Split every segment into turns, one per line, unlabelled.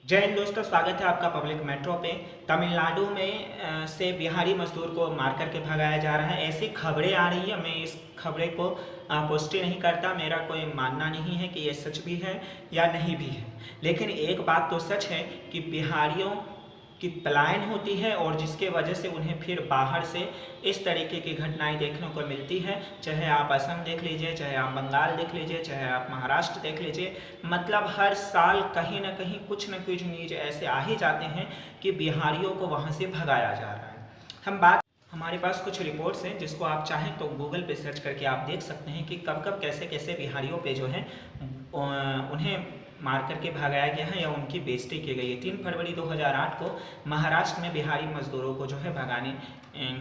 जय हिंद दोस्तों, स्वागत है आपका पब्लिक मेट्रो पे। तमिलनाडु में से बिहारी मजदूर को मार करके भगाया जा रहा है, ऐसी खबरें आ रही है। मैं इस खबरें को पुष्टि नहीं करता, मेरा कोई मानना नहीं है कि ये सच भी है या नहीं भी है। लेकिन एक बात तो सच है कि बिहारियों की पलायन होती है और जिसके वजह से उन्हें फिर बाहर से इस तरीके की घटनाएं देखने को मिलती है। चाहे आप असम देख लीजिए, चाहे आप बंगाल देख लीजिए, चाहे आप महाराष्ट्र देख लीजिए, मतलब हर साल कहीं ना कहीं कुछ न कुछ न्यूज ऐसे आ ही जाते हैं कि बिहारियों को वहाँ से भगाया जा रहा है। हमारे पास कुछ रिपोर्ट्स हैं जिसको आप चाहें तो गूगल पे सर्च करके आप देख सकते हैं कि कब कब कैसे कैसे बिहारियों पे जो है उन्हें मार करके भगाया गया है या उनकी बेइज्जती की गई है। 3 फरवरी 2008 को महाराष्ट्र में बिहारी मजदूरों को जो है भगाने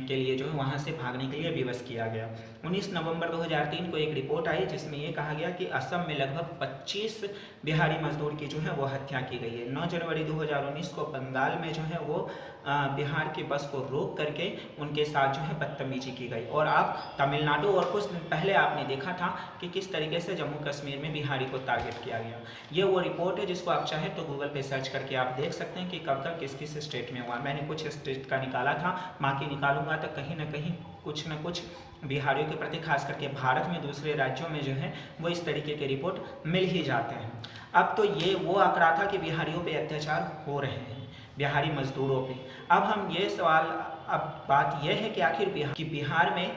के लिए जो है वहाँ से भागने के लिए विवश किया गया। 19 नवंबर 2003 को एक रिपोर्ट आई जिसमें ये कहा गया कि असम में लगभग 25 बिहारी मजदूर की जो है वो हत्या की गई है। 9 जनवरी 2019 को बंगाल में जो है वो बिहार की बस को रोक करके उनके साथ जो है बदतमीजी की गई। और अब तमिलनाडु और कुछ दिन पहले आपने देखा था कि किस तरीके से जम्मू कश्मीर में बिहारी को टारगेट किया गया। ये वो रिपोर्ट है जिसको आप चाहें तो गूगल पे सर्च करके आप देख सकते हैं कि कब कब किस किस स्टेट में हुआ। मैंने कुछ स्टेट का निकाला था, बाकी निकालूंगा तो कहीं ना कहीं कुछ न कुछ बिहारियों के प्रति, खास करके भारत में दूसरे राज्यों में जो है वो इस तरीके के रिपोर्ट मिल ही जाते हैं। अब तो ये वो आंकड़ा था कि बिहारियों पे अत्याचार हो रहे हैं, बिहारी मजदूरों पे। अब हम ये सवाल, अब बात यह है कि आखिर बिहार में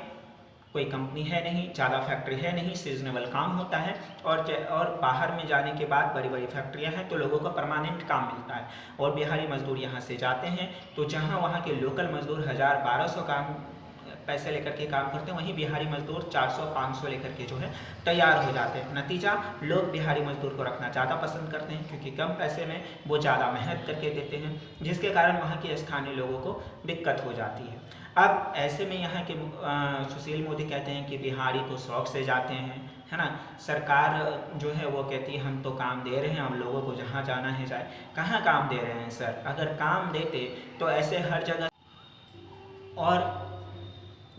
कोई कंपनी है नहीं, ज़्यादा फैक्ट्री है नहीं, सीजनेबल काम होता है और बाहर में जाने के बाद बड़ी बड़ी फैक्ट्रियां हैं तो लोगों को परमानेंट काम मिलता है। और बिहारी मजदूर यहाँ से जाते हैं तो जहाँ वहाँ के लोकल मजदूर 1000-1200 काम पैसे लेकर के काम करते हैं, वहीं बिहारी मजदूर 400-500 लेकर के जो है तैयार हो जाते हैं। नतीजा, लोग बिहारी मजदूर को रखना ज़्यादा पसंद करते हैं क्योंकि कम पैसे में वो ज़्यादा मेहनत करके देते हैं, जिसके कारण वहाँ के स्थानीय लोगों को दिक्कत हो जाती है। अब ऐसे में यहाँ के सुशील मोदी कहते हैं कि बिहारी तो शौक से जाते हैं, है ना। सरकार जो है वो कहती है हम तो काम दे रहे हैं, हम लोगों को जहाँ जाना है जाए। कहाँ काम दे रहे हैं सर? अगर काम देते तो ऐसे हर जगह, और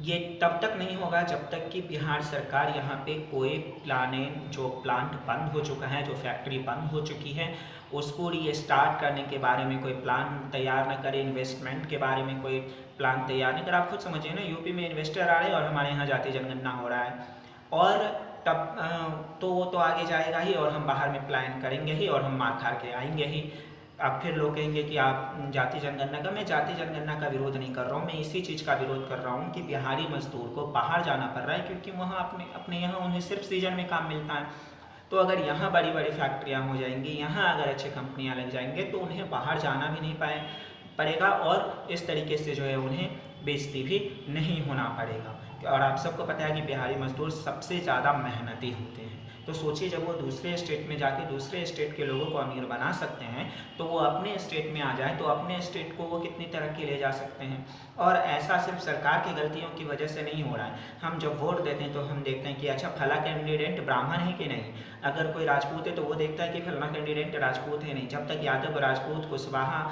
ये तब तक नहीं होगा जब तक कि बिहार सरकार यहाँ पे कोई प्लांट बंद हो चुका है, जो फैक्ट्री बंद हो चुकी है, उसको रीस्टार्ट करने के बारे में कोई प्लान तैयार न करे, इन्वेस्टमेंट के बारे में कोई प्लान तैयार नहीं करे। आप खुद समझिए ना, यूपी में इन्वेस्टर आ रहे हैं और हमारे यहाँ जाति जनगणना हो रहा है, और तब तो वो तो आगे जाएगा ही और हम बाहर में प्लान करेंगे ही और हम मार खा के आएंगे ही। अब फिर लोग कहेंगे कि आप जाति जनगणना का, मैं जाति जनगणना का विरोध नहीं कर रहा हूँ, मैं इसी चीज़ का विरोध कर रहा हूँ कि बिहारी मजदूर को बाहर जाना पड़ रहा है क्योंकि वहाँ अपने यहाँ उन्हें सिर्फ सीजन में काम मिलता है। तो अगर यहाँ बड़ी बड़ी फैक्ट्रियाँ हो जाएंगी, यहाँ अगर अच्छी कंपनियाँ लग जाएंगे तो उन्हें बाहर जाना भी नहीं पड़ेगा और इस तरीके से जो है उन्हें बेइज्जती भी नहीं होना पड़ेगा। और आप सबको पता है कि बिहारी मजदूर सबसे ज़्यादा मेहनती होते हैं। तो सोचिए, जब वो दूसरे स्टेट में जाके दूसरे स्टेट के लोगों को अमीर बना सकते हैं तो वो अपने स्टेट में आ जाए तो अपने स्टेट को वो कितनी तरक्की ले जा सकते हैं। और ऐसा सिर्फ सरकार की गलतियों की वजह से नहीं हो रहा है। हम जब वोट देते हैं तो हम देखते हैं कि अच्छा फला कैंडिडेट ब्राह्मण है कि नहीं, अगर कोई राजपूत है तो वो देखता है कि फला कैंडिडेट राजपूत है नहीं। जब तक यादव, राजपूत, कुशवाहा,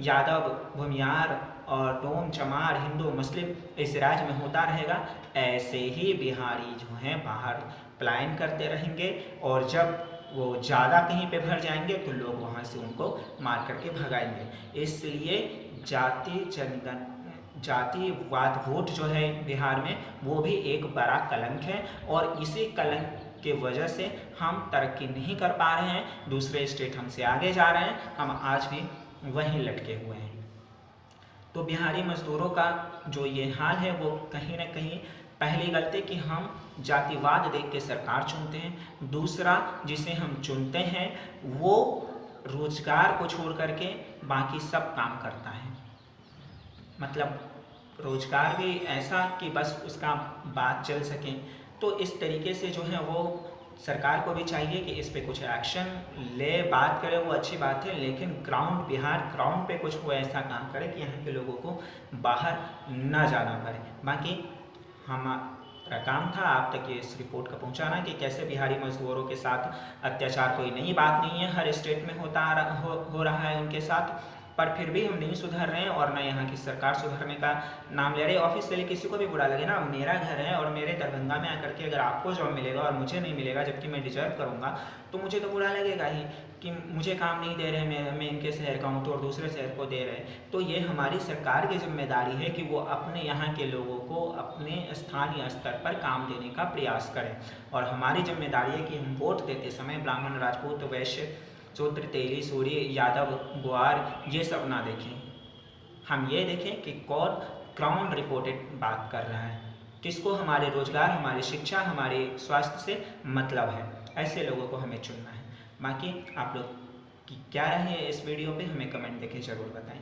यादव, भूमियार और डोम, चमार, हिंदू, मुस्लिम इस राज्य में होता रहेगा, ऐसे ही बिहारी जो हैं बाहर पलायन करते रहेंगे और जब वो ज़्यादा कहीं पे भर जाएंगे तो लोग वहाँ से उनको मार करके भगाएंगे। इसलिए जातिवाद वोट जो है बिहार में वो भी एक बड़ा कलंक है और इसी कलंक के वजह से हम तरक्की नहीं कर पा रहे हैं। दूसरे स्टेट हमसे आगे जा रहे हैं, हम आज भी वहीं लटके हुए हैं। तो बिहारी मजदूरों का जो ये हाल है वो कहीं ना कहीं, पहली गलती कि हम जातिवाद देख के सरकार चुनते हैं, दूसरा जिसे हम चुनते हैं वो रोजगार को छोड़ करके बाकी सब काम करता है। मतलब रोजगार भी ऐसा कि बस उसका बात चल सके। तो इस तरीके से जो है वो सरकार को भी चाहिए कि इस पे कुछ एक्शन ले, बात करे, वो अच्छी बात है, लेकिन बिहार ग्राउंड पे कुछ वो ऐसा काम करे कि यहाँ के लोगों को बाहर न जाना पड़े। बाकी हमारा काम था आप तक इस रिपोर्ट का पहुँचाना कि कैसे बिहारी मजदूरों के साथ अत्याचार कोई नई बात नहीं है, हर स्टेट में हो रहा है उनके साथ। पर फिर भी हम नहीं सुधर रहे हैं और ना यहाँ की सरकार सुधरने का नाम ले रही है। ऑफिशियली किसी को भी बुरा लगे ना, मेरा घर है और मेरे दरभंगा में आकर के अगर आपको जॉब मिलेगा और मुझे नहीं मिलेगा जबकि मैं डिजर्व करूँगा, तो मुझे तो बुरा लगेगा ही कि मुझे काम नहीं दे रहे, मैं इनके शहर का हूँ तो और दूसरे शहर को दे रहे हैं। तो ये हमारी सरकार की जिम्मेदारी है कि वो अपने यहाँ के लोगों को अपने स्थानीय स्तर पर काम देने का प्रयास करें, और हमारी जिम्मेदारी है कि हम वोट देते समय ब्राह्मण, राजपूत, वैश्य, शूद्र, तेली, सूरी, यादव, ग्वार ये सब ना देखें। हम ये देखें कि कौन ग्राउंड रिपोर्टेड बात कर रहा है, किसको हमारे रोजगार, हमारी शिक्षा, हमारे स्वास्थ्य से मतलब है, ऐसे लोगों को हमें चुनना है। बाकी आप लोग की क्या राय है इस वीडियो पे हमें कमेंट देके ज़रूर बताएं।